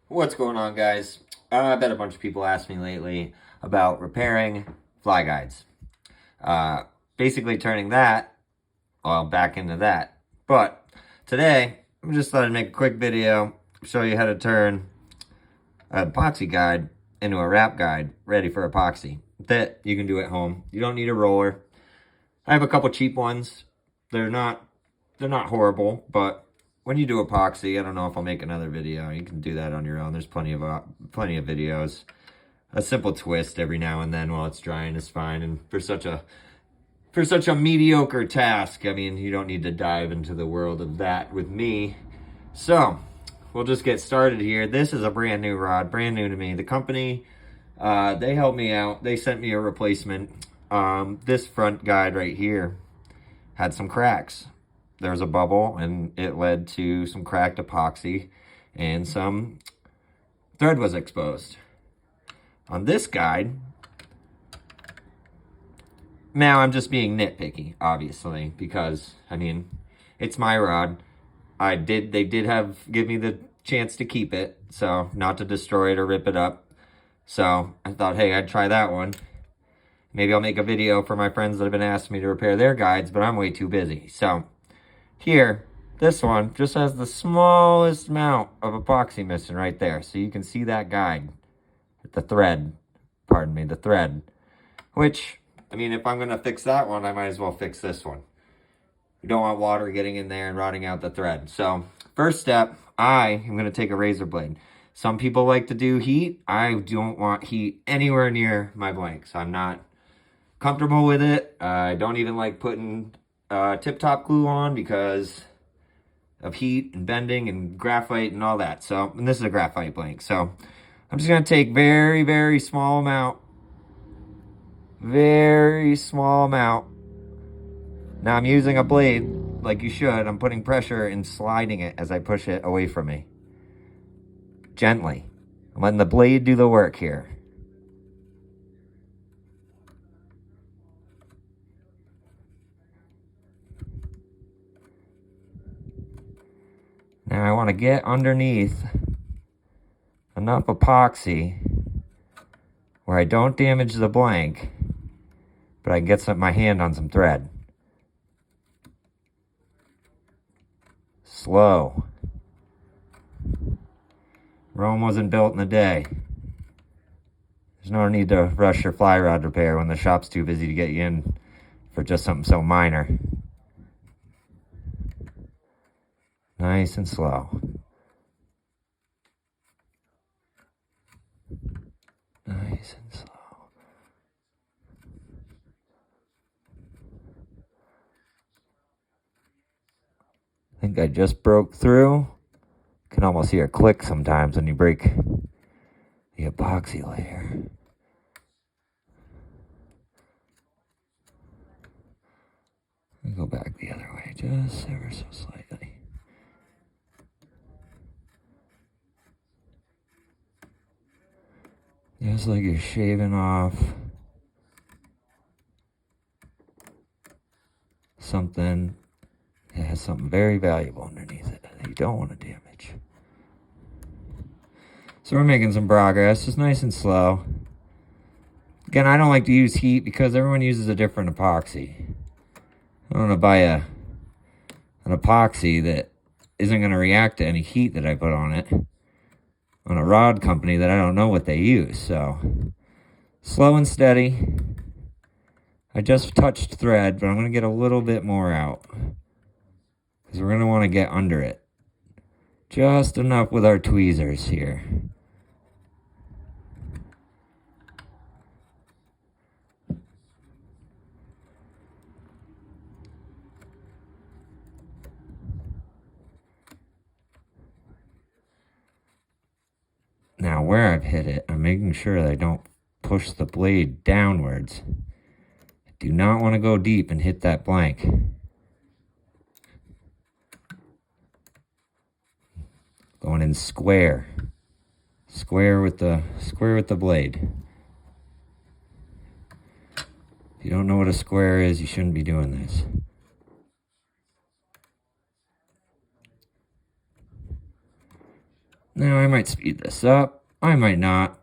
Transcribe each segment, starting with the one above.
What's going on, guys? I bet a bunch of people ask me lately about repairing fly guides. Uh, Basically turning that, well, back into that. But today, I'm just thought I'd make a quick video, show you how to turn an epoxy guide into a wrap guide ready for epoxy. That you can do at home. You don't need a roller. I have a couple cheap ones. They're not horrible, but when you do epoxy, I don't know if I'll make another video. You can do that on your own. There's plenty of videos. A simple twist every now and then while it's drying is fine. And for such a mediocre task, I mean, you don't need to dive into the world of that with me. So we'll just get started here. This is a brand new rod, brand new to me. The company, they helped me out. They sent me a replacement. This front guide right here had some cracks. There was a bubble and it led to some cracked epoxy and some thread was exposed. On this guide, now I'm just being nitpicky, obviously, because, I mean, it's my rod. They did give me the chance to keep it, so not to destroy it or rip it up. So I thought, hey, I'd try that one. Maybe I'll make a video for my friends that have been asking me to repair their guides, but I'm way too busy. So here, this one just has the smallest amount of epoxy missing right there. So you can see that guide, the thread, the thread. Which, I mean, if I'm going to fix that one, I might as well fix this one. We don't want water getting in there and rotting out the thread. So first step, I am going to take a razor blade. Some people like to do heat. I don't want heat anywhere near my blanks. I'm not comfortable with it. I don't even like putting tip-top glue on because of heat and bending and graphite and all that. So, and this is a graphite blank. So I'm just going to take very, very small amount. Very small amount. Now I'm using a blade like you should. I'm putting pressure and sliding it as I push it away from me. Gently. I'm letting the blade do the work here. Now I want to get underneath enough epoxy where I don't damage the blank, but I can get my hand on some thread. Slow. Rome wasn't built in a day. There's no need to rush your fly rod repair when the shop's too busy to get you in for just something so minor. Nice and slow. Nice and slow. I think I just broke through. Can almost hear a click sometimes when you break the epoxy layer. Let me go back the other way just ever so slightly. Just like you're shaving off something that has something very valuable underneath it that you don't want to damage. So we're making some progress, just nice and slow. Again, I don't like to use heat because everyone uses a different epoxy. I don't want to buy an epoxy that isn't going to react to any heat that I put on it on a rod company that I don't know what they use. So slow and steady. I just touched thread, but I'm going to get a little bit more out because we're going to want to get under it. Just enough with our tweezers here. Now where I've hit it, I'm making sure that I don't push the blade downwards. I do not want to go deep and hit that blank. Going in square. Square with the blade. If you don't know what a square is, you shouldn't be doing this. Now, I might speed this up. I might not.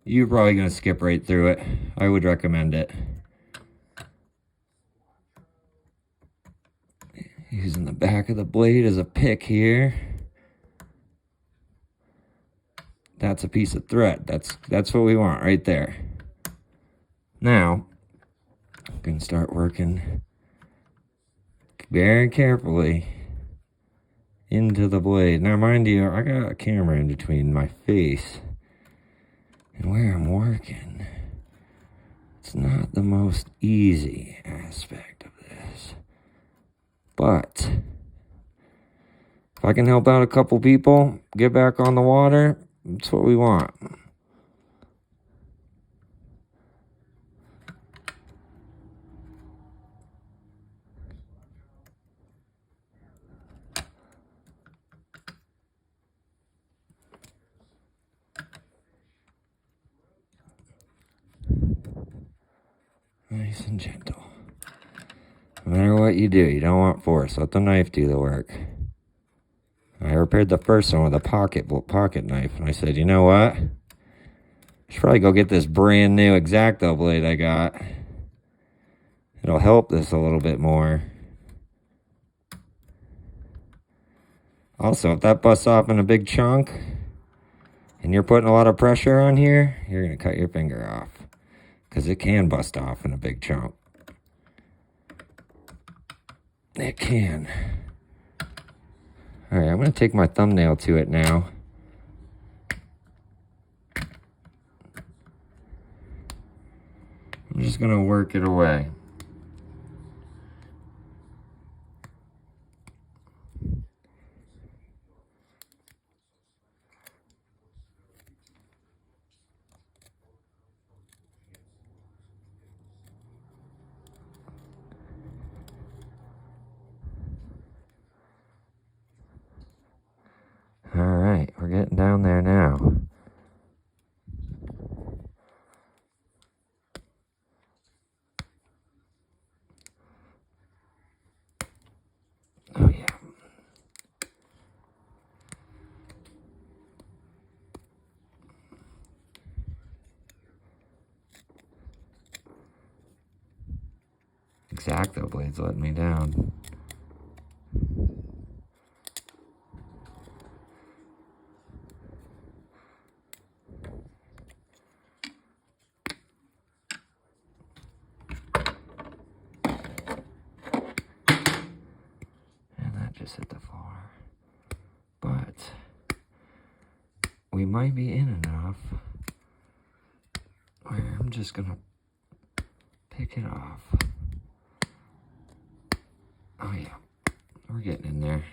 You're probably going to skip right through it. I would recommend it. Using the back of the blade as a pick here. That's a piece of thread. That's what we want right there. Now, I can start working very carefully into the blade. Now, mind you, I got a camera in between my face and where I'm working. It's not the most easy aspect of this. But if I can help out a couple people, get back on the water, that's what we want. Nice and gentle. No matter what you do, you don't want force. Let the knife do the work. I repaired the first one with a pocket knife, and I said, you know what? I should probably go get this brand new X-Acto blade I got. It'll help this a little bit more. Also, if that busts off in a big chunk, and you're putting a lot of pressure on here, you're going to cut your finger off. Because it can bust off in a big chunk. It can. Alright, I'm going to take my thumbnail to it now. I'm just going to work it away. Alright, we're getting down there now. Oh yeah. X-Acto blade's letting me down. Just hit the floor, but we might be in enough where I'm just gonna pick it off. Oh yeah, we're getting in there.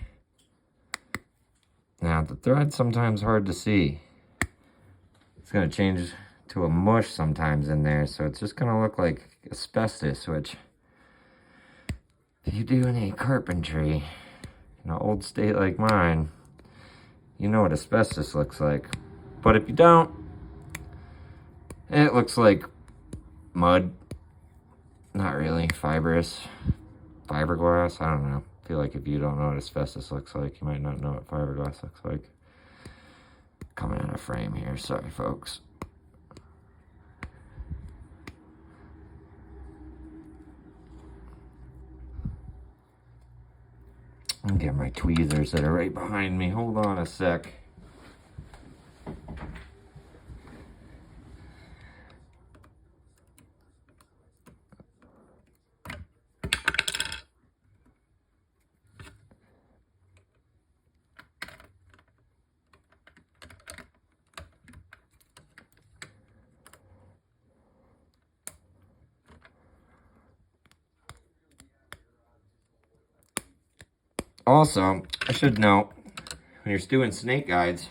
Now the thread's sometimes hard to see. It's gonna change to a mush sometimes in there, so it's just gonna look like asbestos, which if you do any carpentry in an old state like mine, you know what asbestos looks like. But if you don't, it looks like mud. Not really. Fibrous. Fiberglass. I don't know. I feel like if you don't know what asbestos looks like, you might not know what fiberglass looks like. Coming out of frame here. Sorry, folks. I'll get my tweezers that are right behind me. Hold on a sec. Also, I should note, when you're doing snake guides,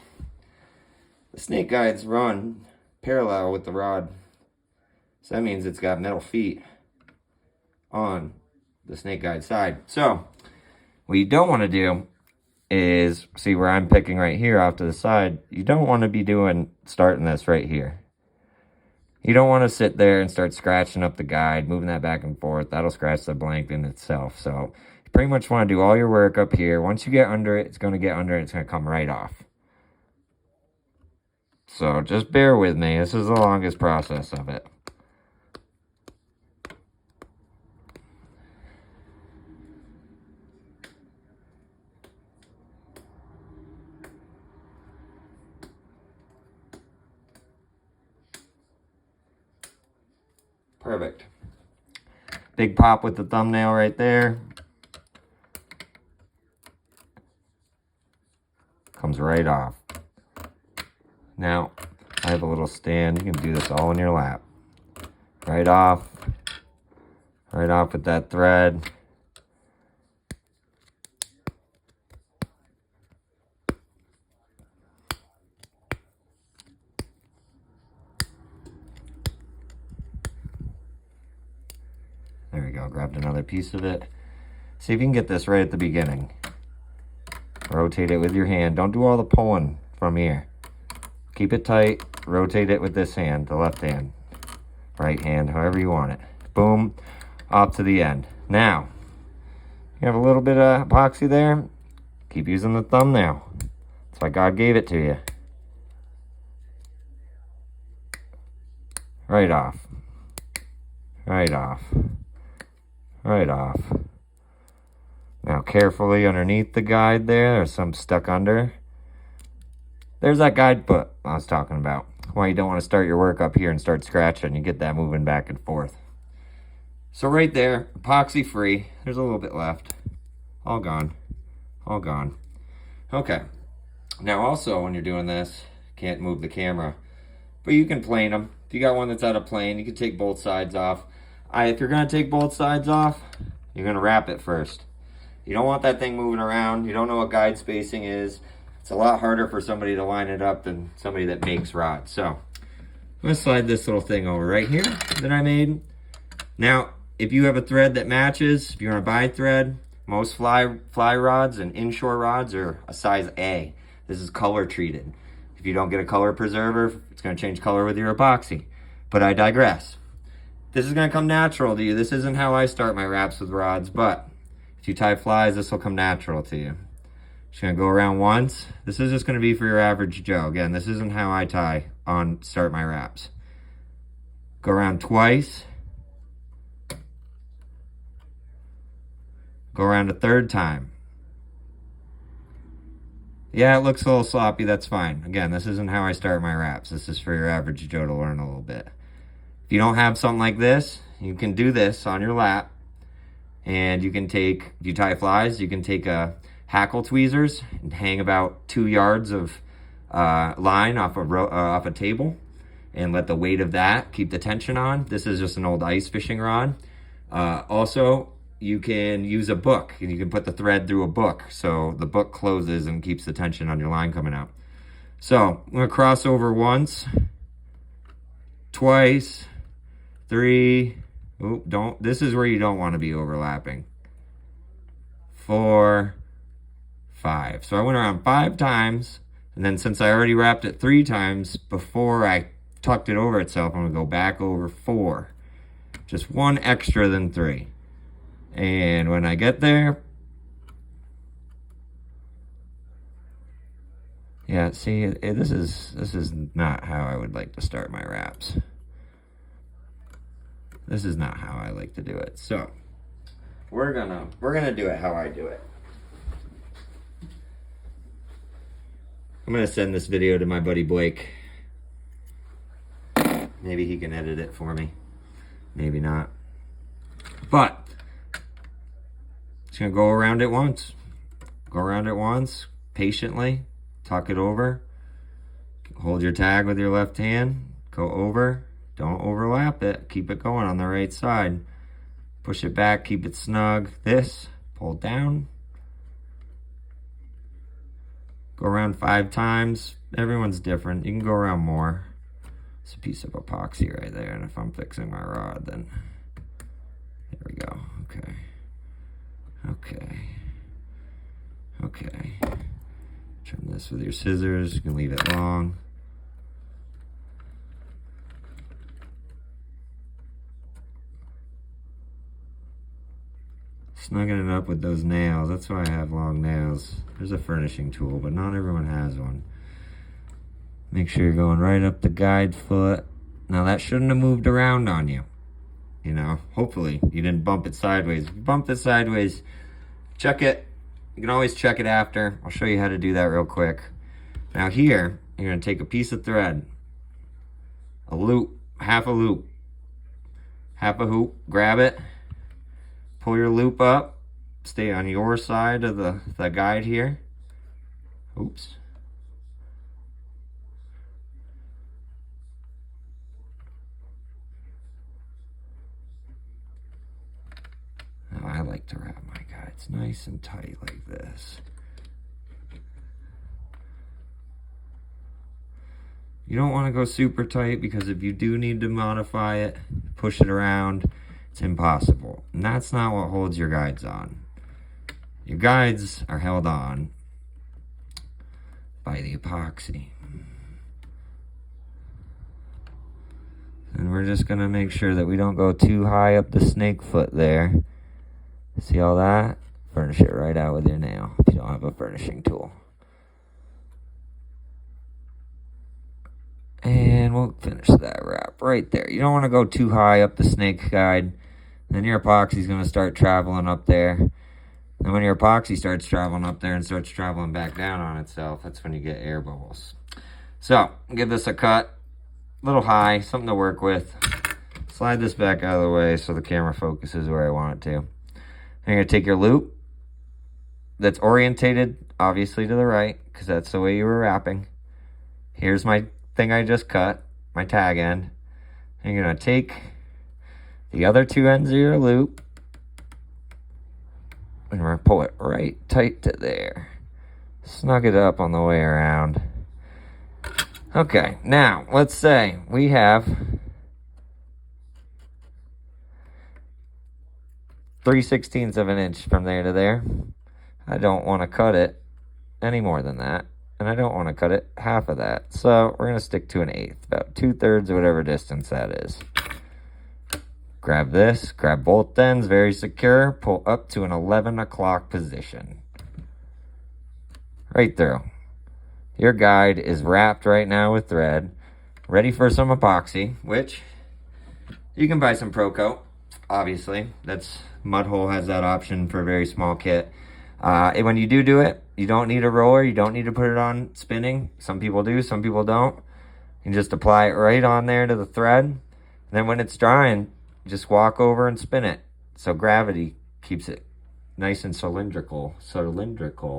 the snake guides run parallel with the rod. So that means it's got metal feet on the snake guide side. So, what you don't want to do is, see where I'm picking right here off to the side, you don't want to be starting this right here. You don't want to sit there and start scratching up the guide, moving that back and forth. That'll scratch the blank in itself. So you pretty much want to do all your work up here. Once you get under it, it's going to get under it. It's going to come right off. So just bear with me. This is the longest process of it. Perfect. Big pop with the thumbnail right there. Comes right off. Now, I have a little stand. You can do this all in your lap. Right off. Right off with that thread. There we go. Grabbed another piece of it. See if you can get this right at the beginning. Rotate it with your hand. Don't do all the pulling from here. Keep it tight. Rotate it with this hand, the left hand. Right hand, however you want it. Boom. Off to the end. Now, you have a little bit of epoxy there. Keep using the thumbnail. That's why God gave it to you. Right off. Right off. Right off. Now carefully underneath the guide there's some stuck under. There's that guide foot I was talking about. Why you don't want to start your work up here and start scratching. You get that moving back and forth. So right there, epoxy free. There's a little bit left. All gone. All gone. Okay. Now also when you're doing this, can't move the camera, but you can plane them. If you got one that's out of plane, you can take both sides off. If you're going to take both sides off, you're going to wrap it first. You don't want that thing moving around. You don't know what guide spacing is. It's a lot harder for somebody to line it up than somebody that makes rods. So I'm going to slide this little thing over right here that I made. Now, if you have a thread that matches, if you want to buy thread, most fly rods and inshore rods are a size A. This is color treated. If you don't get a color preserver, it's going to change color with your epoxy. But I digress. This is going to come natural to you. This isn't how I start my wraps with rods, but if you tie flies, this will come natural to you. Just going to go around once. This is just going to be for your average Joe. Again, this isn't how I start my wraps. Go around twice. Go around a third time. Yeah, it looks a little sloppy. That's fine. Again, this isn't how I start my wraps. This is for your average Joe to learn a little bit. If you don't have something like this, you can do this on your lap. And you can take, if you tie flies, you can take hackle tweezers and hang about 2 yards of line off a table and let the weight of that keep the tension on. This is just an old ice fishing rod. Also, you can use a book and you can put the thread through a book so the book closes and keeps the tension on your line coming out. So I'm going to cross over once, twice, 3. This is where you don't want to be overlapping. 4, 5. So I went around 5 times, and then since I already wrapped it 3 times before I tucked it over itself, I'm going to go back over 4. Just 1 extra than 3. And when I get there, yeah, see, this is not how I would like to start my wraps. This is not how I like to do it. So we're gonna do it how I do it. I'm gonna send this video to my buddy Blake. Maybe he can edit it for me. Maybe not. But just gonna go around it once. Go around it once, patiently, tuck it over. Hold your tag with your left hand, go over. Don't overlap it. Keep it going on the right side. Push it back. Keep it snug. This. Pull down. Go around 5 times. Everyone's different. You can go around more. It's a piece of epoxy right there. And if I'm fixing my rod, then there we go. Okay. Okay. Okay. Trim this with your scissors. You can leave it long. Snugging it up with those nails. That's why I have long nails. There's a furnishing tool, but not everyone has one. Make sure you're going right up the guide foot. Now that shouldn't have moved around on you. You know, hopefully you didn't bump it sideways. If you bump it sideways, check it. You can always check it after. I'll show you how to do that real quick. Now here, you're gonna take a piece of thread, a loop, half a loop, half a hoop, grab it, pull your loop up, stay on your side of the guide here. Oops. Now I like to wrap my guides nice and tight like this. You don't want to go super tight because if you do need to modify it, push it around, it's impossible. And that's not what holds your guides on. Your guides are held on by the epoxy. And we're just going to make sure that we don't go too high up the snake foot there. See all that? Furnish it right out with your nail if you don't have a furnishing tool. And we'll finish that wrap right there. You don't want to go too high up the snake guide. Then your epoxy is going to start traveling up there. And when your epoxy starts traveling up there and starts traveling back down on itself, that's when you get air bubbles. So, give this a cut. A little high, something to work with. Slide this back out of the way so the camera focuses where I want it to. And you're going to take your loop that's orientated, obviously, to the right, because that's the way you were wrapping. Here's my thing I just cut, my tag end. And you're going to take the other two ends of your loop and we're going to pull it right tight to there. Snug it up on the way around. Okay, now let's say we have 3/16 of an inch from there to there. I don't want to cut it any more than that. And I don't want to cut it half of that. So we're going to stick to 1/8, about 2/3 of whatever distance that is. Grab this, grab both ends, very secure, pull up to an 11 o'clock position. Right through. Your guide is wrapped right now with thread, ready for some epoxy, which you can buy some Pro Coat, obviously. Mudhole has that option for a very small kit. And when you do it, you don't need a roller. You don't need to put it on spinning. Some people do, some people don't. You can just apply it right on there to the thread. And then when it's drying, just walk over and spin it. So gravity keeps it nice and cylindrical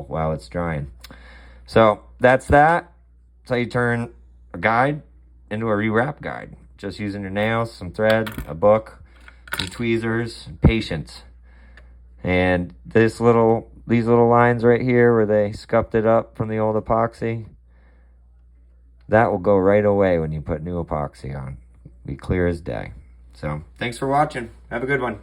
while it's drying. So that's that. That's how you turn a guide into a rewrap guide. Just using your nails, some thread, a book, some tweezers, and patience. And these little lines right here where they scuffed it up from the old epoxy, that will go right away when you put new epoxy on. Be clear as day. So, thanks for watching. Have a good one.